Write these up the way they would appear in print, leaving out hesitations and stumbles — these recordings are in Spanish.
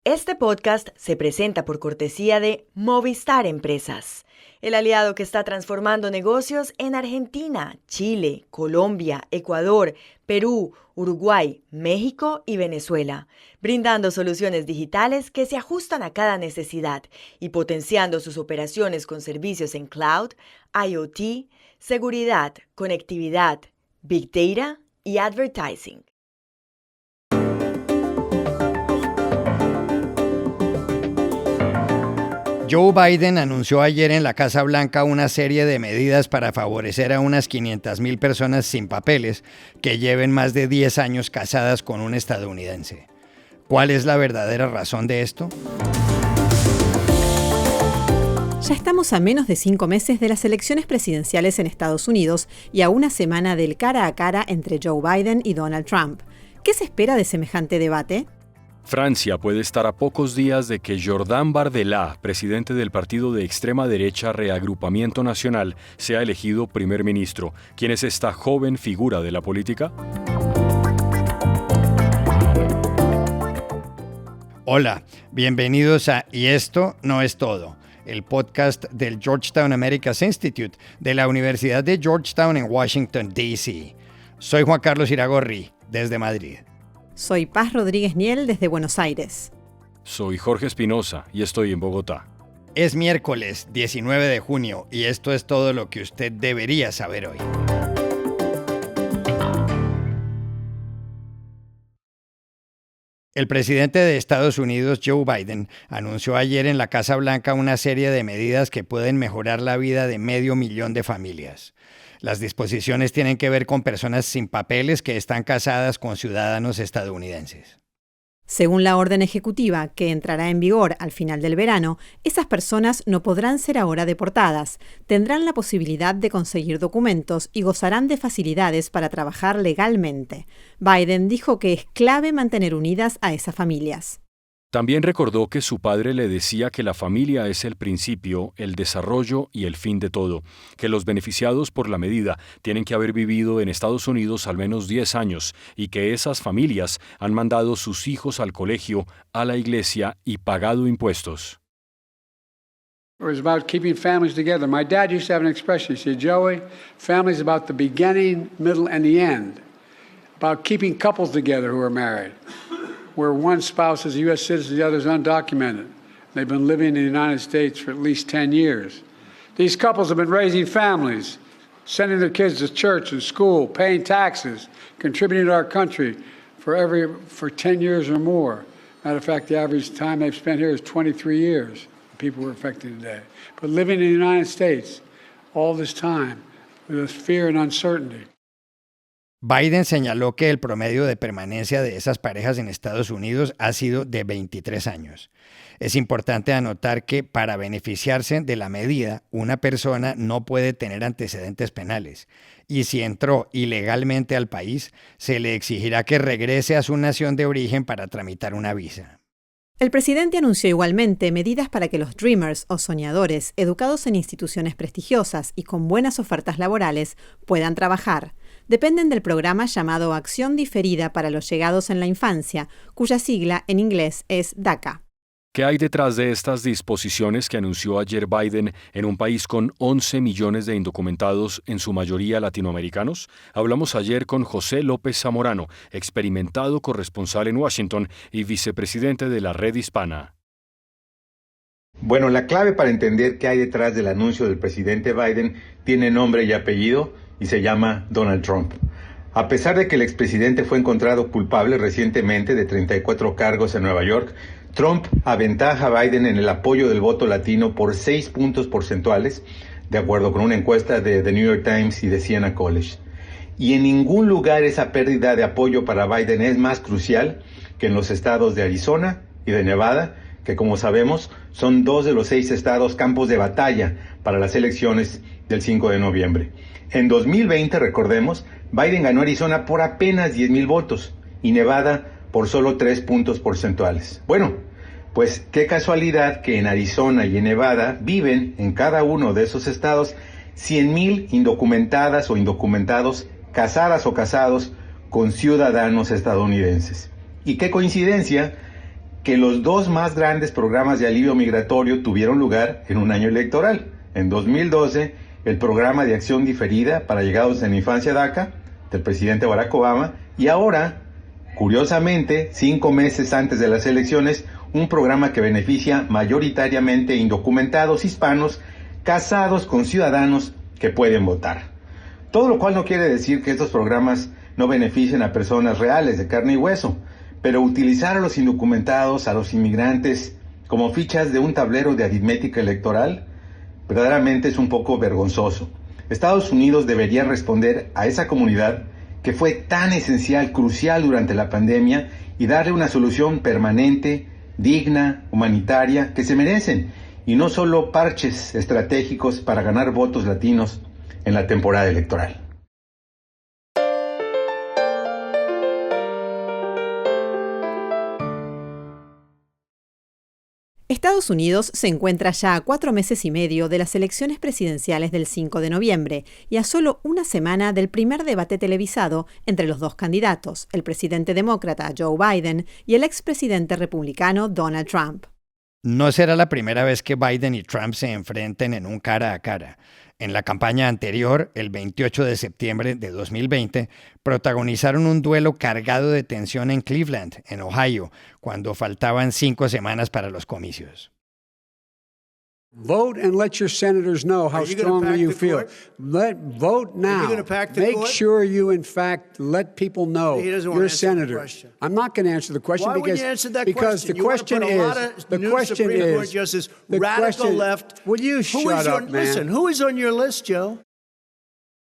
Este podcast se presenta por cortesía de Movistar Empresas, el aliado que está transformando negocios en Argentina, Chile, Colombia, Ecuador, Perú, Uruguay, México y Venezuela, brindando soluciones digitales que se ajustan a cada necesidad y potenciando sus operaciones con servicios en cloud, IoT, seguridad, conectividad, Big Data y advertising. Joe Biden anunció ayer en la Casa Blanca una serie de medidas para favorecer a unas 500,000 personas sin papeles que lleven más de 10 años casadas con un estadounidense. ¿Cuál es la verdadera razón de esto? Ya estamos a menos de 5 meses de las elecciones presidenciales en Estados Unidos y a una semana del cara a cara entre Joe Biden y Donald Trump. ¿Qué se espera de semejante debate? Francia puede estar a pocos días de que Jordan Bardella, presidente del partido de extrema derecha Reagrupamiento Nacional, sea elegido primer ministro. ¿Quién es esta joven figura de la política? Hola, bienvenidos a Y esto no es todo, el podcast del Georgetown Americas Institute de la Universidad de Georgetown en Washington, D.C. Soy Juan Carlos Iragorri, desde Madrid. Soy Paz Rodríguez Niel desde Buenos Aires. Soy Jorge Espinosa y estoy en Bogotá. Es miércoles 19 de junio y esto es todo lo que usted debería saber hoy. El presidente de Estados Unidos, Joe Biden, anunció ayer en la Casa Blanca una serie de medidas que pueden mejorar la vida de 500,000 de familias. Las disposiciones tienen que ver con personas sin papeles que están casadas con ciudadanos estadounidenses. Según la orden ejecutiva, que entrará en vigor al final del verano, esas personas no podrán ser ahora deportadas, tendrán la posibilidad de conseguir documentos y gozarán de facilidades para trabajar legalmente. Biden dijo que es clave mantener unidas a esas familias. También recordó que su padre le decía que la familia es el principio, el desarrollo y el fin de todo, que los beneficiados por la medida tienen que haber vivido en Estados Unidos al menos 10 años y que esas familias han mandado sus hijos al colegio, a la iglesia y pagado impuestos. It was about keeping families together. My dad used to have an expression. He said, Joey, family is about the beginning, middle, and the end. About keeping couples together who are married, where one spouse is a U.S. citizen, the other is undocumented. They've been living in the United States for at least 10 years. These couples have been raising families, sending their kids to church and school, paying taxes, contributing to our country for 10 years or more. Matter of fact, the average time they've spent here is 23 years, people were affected today. But living in the United States all this time with fear and uncertainty. Biden señaló que el promedio de permanencia de esas parejas en Estados Unidos ha sido de 23 años. Es importante anotar que para beneficiarse de la medida, una persona no puede tener antecedentes penales y si entró ilegalmente al país, se le exigirá que regrese a su nación de origen para tramitar una visa. El presidente anunció igualmente medidas para que los Dreamers o soñadores, educados en instituciones prestigiosas y con buenas ofertas laborales, puedan trabajar. Dependen del programa llamado Acción Diferida para los Llegados en la Infancia, cuya sigla en inglés es DACA. ¿Qué hay detrás de estas disposiciones que anunció ayer Biden en un país con 11 millones de indocumentados, en su mayoría latinoamericanos? Hablamos ayer con José López Zamorano, experimentado corresponsal en Washington y vicepresidente de la Red Hispana. Bueno, la clave para entender qué hay detrás del anuncio del presidente Biden tiene nombre y apellido y se llama Donald Trump. A pesar de que el expresidente fue encontrado culpable recientemente de 34 cargos en Nueva York, Trump aventaja a Biden en el apoyo del voto latino por 6 puntos porcentuales, de acuerdo con una encuesta de The New York Times y de Siena College. Y en ningún lugar esa pérdida de apoyo para Biden es más crucial que en los estados de Arizona y de Nevada, que como sabemos son 2 de los 6 estados campos de batalla para las elecciones del 5 de noviembre. En 2020, recordemos, Biden ganó Arizona por apenas 10,000 votos y Nevada por solo 3 puntos porcentuales. Bueno, pues qué casualidad que en Arizona y en Nevada viven en cada uno de esos estados 100,000 indocumentadas o indocumentados, casadas o casados con ciudadanos estadounidenses. Y qué coincidencia que los dos más grandes programas de alivio migratorio tuvieron lugar en un año electoral. En 2012, el programa de acción diferida para llegados en la infancia DACA del presidente Barack Obama, y ahora, curiosamente, 5 meses antes de las elecciones, un programa que beneficia mayoritariamente indocumentados hispanos casados con ciudadanos que pueden votar. Todo lo cual no quiere decir que estos programas no beneficien a personas reales de carne y hueso, pero utilizar a los indocumentados, a los inmigrantes, como fichas de un tablero de aritmética electoral, verdaderamente es un poco vergonzoso. Estados Unidos debería responder a esa comunidad que fue tan esencial, crucial durante la pandemia, y darle una solución permanente, digna, humanitaria, que se merecen, y no solo parches estratégicos para ganar votos latinos en la temporada electoral. Estados Unidos se encuentra ya a 4 meses y medio de las elecciones presidenciales del 5 de noviembre y a solo una semana del primer debate televisado entre los dos candidatos, el presidente demócrata Joe Biden y el expresidente republicano Donald Trump. No será la primera vez que Biden y Trump se enfrenten en un cara a cara. En la campaña anterior, el 28 de septiembre de 2020, protagonizaron un duelo cargado de tensión en Cleveland, en Ohio, cuando faltaban 5 semanas para los comicios. Vote and let your senators know how strongly you feel. Vote now. Make sure you, in fact, let people know you're a senator. I'm not going to answer the question because the question is radical left. Will you shut up, man? Listen, who is on your list, Joe?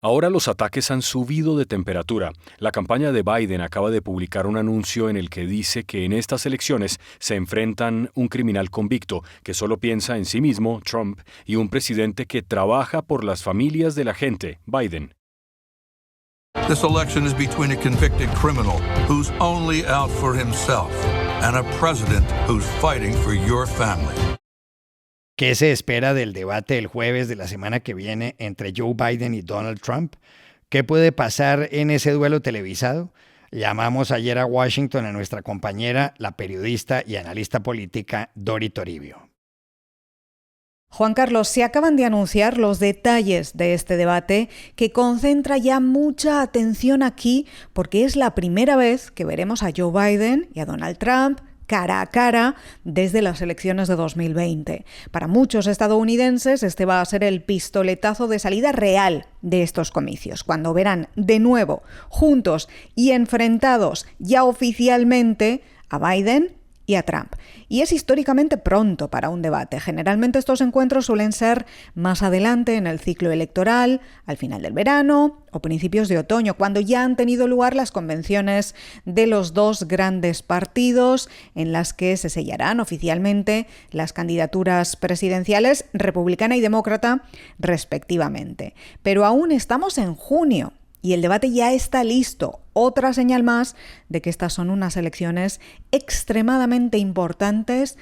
Ahora los ataques han subido de temperatura. La campaña de Biden acaba de publicar un anuncio en el que dice que en estas elecciones se enfrentan un criminal convicto que solo piensa en sí mismo, Trump, y un presidente que trabaja por las familias de la gente, Biden. This election is between a convicted criminal who's only out for himself and a president who's fighting for your family. ¿Qué se espera del debate del jueves de la semana que viene entre Joe Biden y Donald Trump? ¿Qué puede pasar en ese duelo televisado? Llamamos ayer a Washington a nuestra compañera, la periodista y analista política Dori Toribio. Juan Carlos, se acaban de anunciar los detalles de este debate que concentra ya mucha atención aquí porque es la primera vez que veremos a Joe Biden y a Donald Trump cara a cara desde las elecciones de 2020. Para muchos estadounidenses este va a ser el pistoletazo de salida real de estos comicios, cuando verán de nuevo juntos y enfrentados ya oficialmente a Biden y a Trump. Y es históricamente pronto para un debate. Generalmente estos encuentros suelen ser más adelante en el ciclo electoral, al final del verano o principios de otoño, cuando ya han tenido lugar las convenciones de los dos grandes partidos en las que se sellarán oficialmente las candidaturas presidenciales republicana y demócrata respectivamente. Pero aún estamos en junio. Y el debate ya está listo. Otra señal más de que estas son unas elecciones extremadamente importantes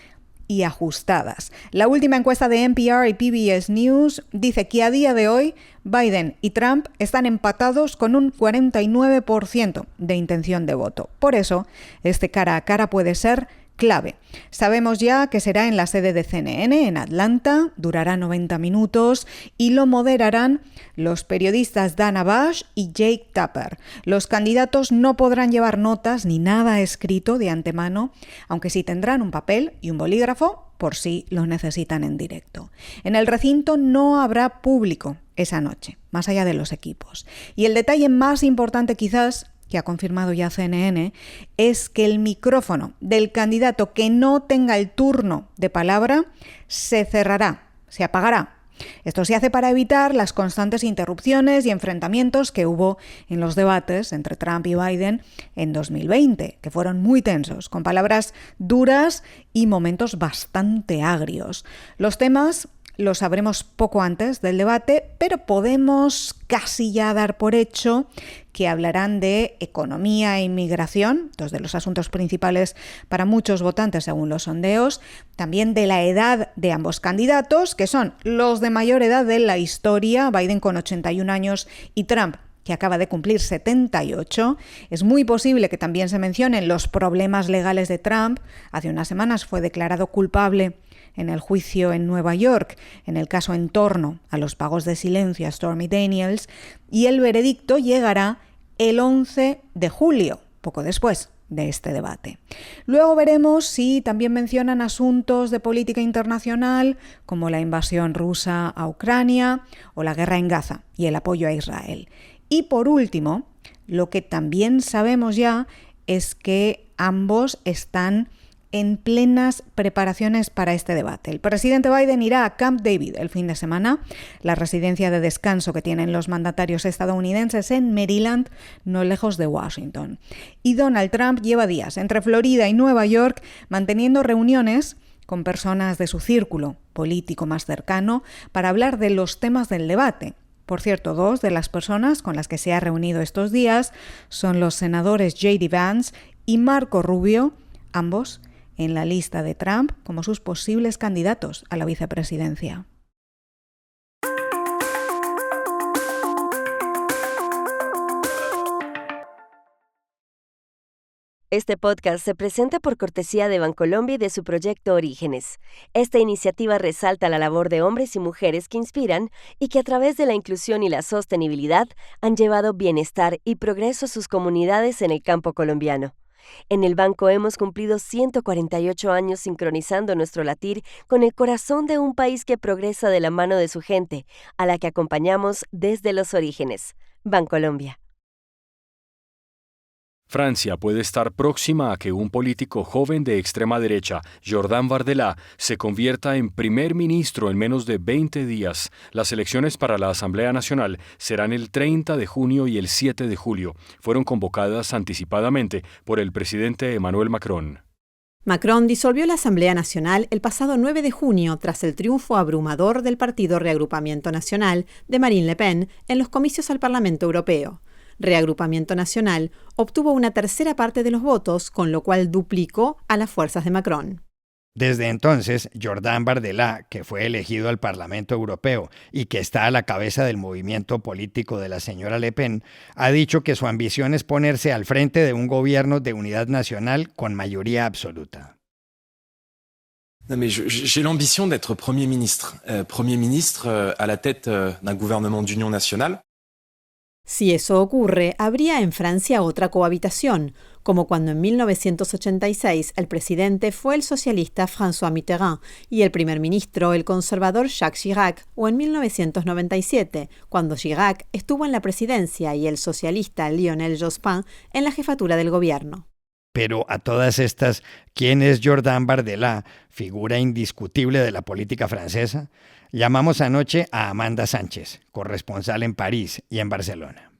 y ajustadas. La última encuesta de NPR y PBS News dice que a día de hoy Biden y Trump están empatados con un 49% de intención de voto. Por eso, este cara a cara puede ser clave. Sabemos ya que será en la sede de CNN en Atlanta, durará 90 minutos y lo moderarán los periodistas Dana Bash y Jake Tapper. Los candidatos no podrán llevar notas ni nada escrito de antemano, aunque sí tendrán un papel y un bolígrafo por si lo necesitan en directo. En el recinto no habrá público esa noche, más allá de los equipos. Y el detalle más importante quizás que ha confirmado ya CNN, es que el micrófono del candidato que no tenga el turno de palabra se cerrará, se apagará. Esto se hace para evitar las constantes interrupciones y enfrentamientos que hubo en los debates entre Trump y Biden en 2020, que fueron muy tensos, con palabras duras y momentos bastante agrios. Los temas lo sabremos poco antes del debate, pero podemos casi ya dar por hecho que hablarán de economía e inmigración, dos de los asuntos principales para muchos votantes según los sondeos, también de la edad de ambos candidatos, que son los de mayor edad de la historia, Biden con 81 años y Trump que acaba de cumplir 78. Es muy posible que también se mencionen los problemas legales de Trump. Hace unas semanas fue declarado culpable en el juicio en Nueva York, en el caso en torno a los pagos de silencio a Stormy Daniels, y el veredicto llegará el 11 de julio, poco después de este debate. Luego veremos si también mencionan asuntos de política internacional como la invasión rusa a Ucrania o la guerra en Gaza y el apoyo a Israel. Y por último, lo que también sabemos ya es que ambos están en plenas preparaciones para este debate. El presidente Biden irá a Camp David el fin de semana, la residencia de descanso que tienen los mandatarios estadounidenses en Maryland, no lejos de Washington. Y Donald Trump lleva días entre Florida y Nueva York manteniendo reuniones con personas de su círculo político más cercano para hablar de los temas del debate. Por cierto, dos de las personas con las que se ha reunido estos días son los senadores J.D. Vance y Marco Rubio, ambos en la lista de Trump como sus posibles candidatos a la vicepresidencia. Este podcast se presenta por cortesía de Bancolombia y de su proyecto Orígenes. Esta iniciativa resalta la labor de hombres y mujeres que inspiran y que a través de la inclusión y la sostenibilidad han llevado bienestar y progreso a sus comunidades en el campo colombiano. En el banco hemos cumplido 148 años sincronizando nuestro latir con el corazón de un país que progresa de la mano de su gente, a la que acompañamos desde los orígenes. Bancolombia. Francia puede estar próxima a que un político joven de extrema derecha, Jordan Bardella, se convierta en primer ministro en menos de 20 días. Las elecciones para la Asamblea Nacional serán el 30 de junio y el 7 de julio. Fueron convocadas anticipadamente por el presidente Emmanuel Macron. Macron disolvió la Asamblea Nacional el pasado 9 de junio tras el triunfo abrumador del partido Reagrupamiento Nacional de Marine Le Pen en los comicios al Parlamento Europeo. Reagrupamiento Nacional obtuvo una tercera parte de los votos, con lo cual duplicó a las fuerzas de Macron. Desde entonces, Jordan Bardella, que fue elegido al Parlamento Europeo y que está a la cabeza del movimiento político de la señora Le Pen, ha dicho que su ambición es ponerse al frente de un gobierno de unidad nacional con mayoría absoluta. Non mais j'ai l'ambition d'être Premier ministre à la tête d'un gouvernement d'union nationale. Si eso ocurre, habría en Francia otra cohabitación, como cuando en 1986 el presidente fue el socialista François Mitterrand y el primer ministro el conservador Jacques Chirac, o en 1997, cuando Chirac estuvo en la presidencia y el socialista Lionel Jospin en la jefatura del gobierno. Pero a todas estas, ¿quién es Jordan Bardella, figura indiscutible de la política francesa? Llamamos anoche a Amanda Sánchez, corresponsal en París y en Barcelona.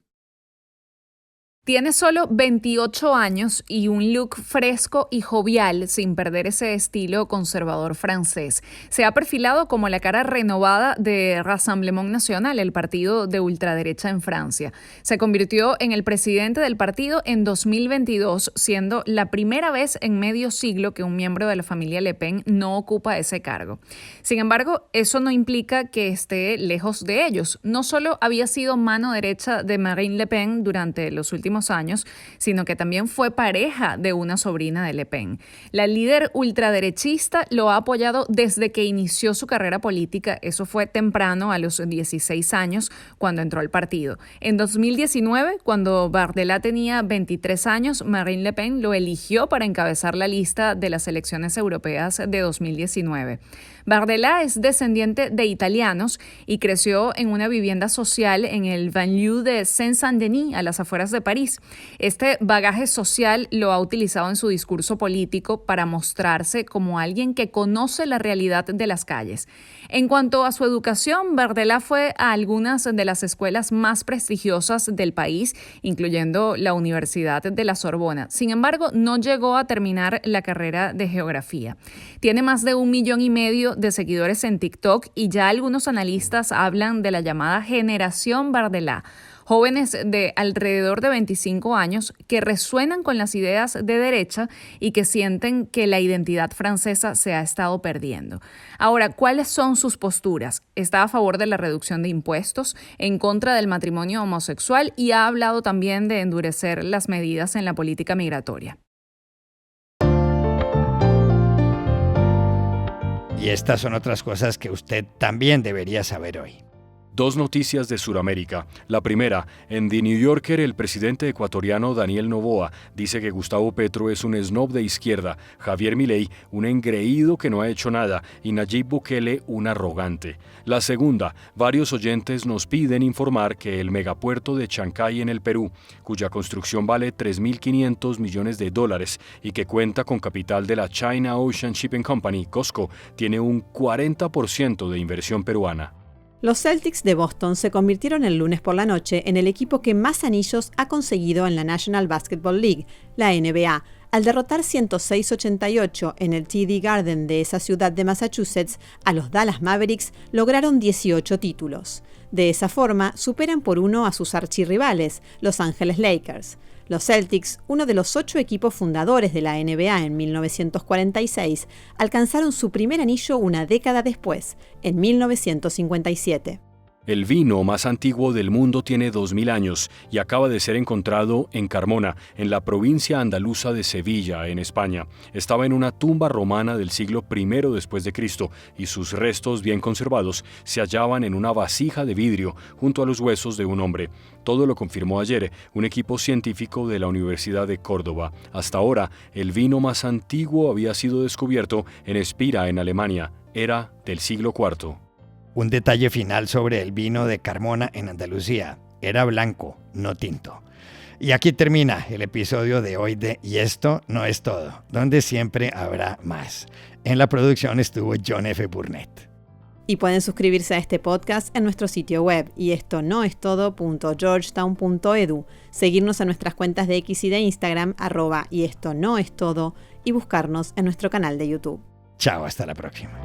Tiene solo 28 años y un look fresco y jovial sin perder ese estilo conservador francés. Se ha perfilado como la cara renovada de Rassemblement National, el partido de ultraderecha en Francia. Se convirtió en el presidente del partido en 2022, siendo la primera vez en medio siglo que un miembro de la familia Le Pen no ocupa ese cargo. Sin embargo, eso no implica que esté lejos de ellos. No solo había sido mano derecha de Marine Le Pen durante los últimos años, sino que también fue pareja de una sobrina de Le Pen. La líder ultraderechista lo ha apoyado desde que inició su carrera política. Eso fue temprano, a los 16 años, cuando entró al partido. En 2019, cuando Bardella tenía 23 años, Marine Le Pen lo eligió para encabezar la lista de las elecciones europeas de 2019. Bardella es descendiente de italianos y creció en una vivienda social en el banlieue de Seine-Saint-Denis, a las afueras de París. Este bagaje social lo ha utilizado en su discurso político para mostrarse como alguien que conoce la realidad de las calles. En cuanto a su educación, Bardella fue a algunas de las escuelas más prestigiosas del país, incluyendo la Universidad de la Sorbona. Sin embargo, no llegó a terminar la carrera de geografía. Tiene más de 1,5 millones de seguidores en TikTok y ya algunos analistas hablan de la llamada generación Bardella. jóvenes de alrededor de 25 años que resuenan con las ideas de derecha y que sienten que la identidad francesa se ha estado perdiendo. Ahora, ¿cuáles son sus posturas? Está a favor de la reducción de impuestos, en contra del matrimonio homosexual y ha hablado también de endurecer las medidas en la política migratoria. Y estas son otras cosas que usted también debería saber hoy. Dos noticias de Sudamérica. La primera, en The New Yorker, el presidente ecuatoriano Daniel Noboa dice que Gustavo Petro es un snob de izquierda, Javier Milei un engreído que no ha hecho nada y Nayib Bukele un arrogante. La segunda, varios oyentes nos piden informar que el megapuerto de Chancay en el Perú, cuya construcción vale $3.500 millones y que cuenta con capital de la China Ocean Shipping Company, COSCO, tiene un 40% de inversión peruana. Los Celtics de Boston se convirtieron el lunes por la noche en el equipo que más anillos ha conseguido en la National Basketball League, la NBA, al derrotar 106-88 en el TD Garden de esa ciudad de Massachusetts a los Dallas Mavericks, lograron 18 títulos. De esa forma, superan por 1 a sus archirrivales, Los Ángeles Lakers. Los Celtics, uno de los 8 equipos fundadores de la NBA en 1946, alcanzaron su primer anillo una década después, en 1957. El vino más antiguo del mundo tiene 2000 años y acaba de ser encontrado en Carmona, en la provincia andaluza de Sevilla, en España. Estaba en una tumba romana del siglo I después de Cristo y sus restos bien conservados se hallaban en una vasija de vidrio junto a los huesos de un hombre. Todo lo confirmó ayer un equipo científico de la Universidad de Córdoba. Hasta ahora, el vino más antiguo había sido descubierto en Espira, en Alemania. Era del siglo IV. Un detalle final sobre el vino de Carmona en Andalucía. Era blanco, no tinto. Y aquí termina el episodio de hoy de Y esto no es todo, donde siempre habrá más. En la producción estuvo John F. Burnett. Y pueden suscribirse a este podcast en nuestro sitio web yestonoestodo.georgetown.edu, seguirnos en nuestras cuentas de X y de Instagram @yestonoestodo y buscarnos en nuestro canal de YouTube. Chao, hasta la próxima.